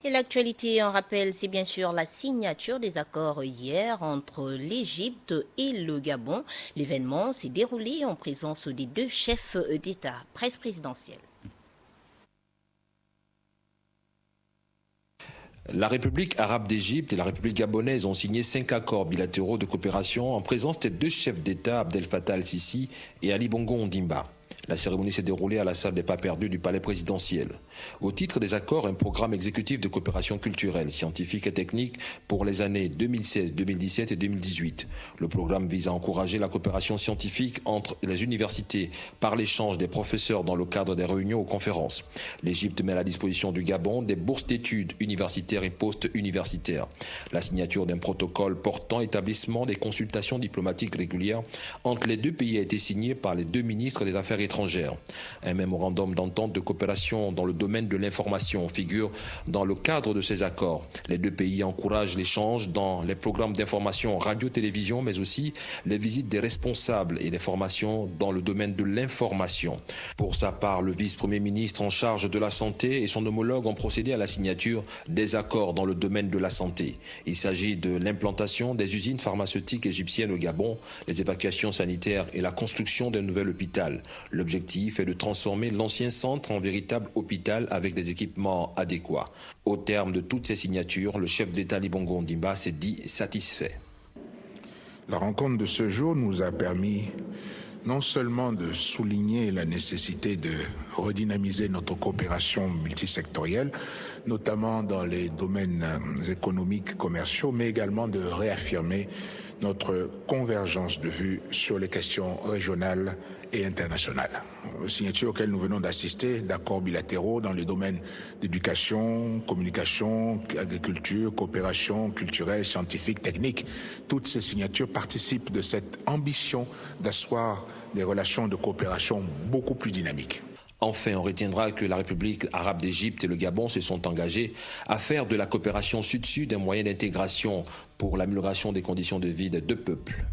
Et l'actualité en rappel, c'est bien sûr la signature des accords hier entre l'Égypte et le Gabon. L'événement s'est déroulé en présence des deux chefs d'État. Presse présidentielle. La République arabe d'Égypte et la République gabonaise ont signé 5 accords bilatéraux de coopération en présence des deux chefs d'État, Abdel Fattah al-Sisi et Ali Bongo Ondimba. La cérémonie s'est déroulée à la salle des pas perdus du palais présidentiel. Au titre des accords, un programme exécutif de coopération culturelle, scientifique et technique pour les années 2016, 2017 et 2018. Le programme vise à encourager la coopération scientifique entre les universités par l'échange des professeurs dans le cadre des réunions ou conférences. L'Égypte met à la disposition du Gabon des bourses d'études universitaires et post-universitaires. La signature d'un protocole portant établissement des consultations diplomatiques régulières entre les deux pays a été signée par les deux ministres des Affaires étrangères. Un mémorandum d'entente de coopération dans le domaine de l'information figure dans le cadre de ces accords. Les deux pays encouragent l'échange dans les programmes d'information radio-télévision, mais aussi les visites des responsables et les formations dans le domaine de l'information. Pour sa part, le vice-premier ministre en charge de la santé et son homologue ont procédé à la signature des accords dans le domaine de la santé. Il s'agit de l'implantation des usines pharmaceutiques égyptiennes au Gabon, les évacuations sanitaires et la construction d'un nouvel hôpital. L'objectif est de transformer l'ancien centre en véritable hôpital avec des équipements adéquats. Au terme de toutes ces signatures, le chef d'État Ali Bongo Ondimba s'est dit satisfait. La rencontre de ce jour nous a permis non seulement de souligner la nécessité de redynamiser notre coopération multisectorielle, notamment dans les domaines économiques, commerciaux, mais également de réaffirmer notre convergence de vues sur les questions régionales et internationales. Signature auxquelles nous venons d'assister d'accords bilatéraux dans les domaines d'éducation, communication, agriculture, coopération culturelle, scientifique, technique. Toutes ces signatures participent de cette ambition d'asseoir des relations de coopération beaucoup plus dynamiques. Enfin, on retiendra que la République arabe d'Égypte et le Gabon se sont engagés à faire de la coopération sud-sud un moyen d'intégration pour l'amélioration des conditions de vie des deux peuples.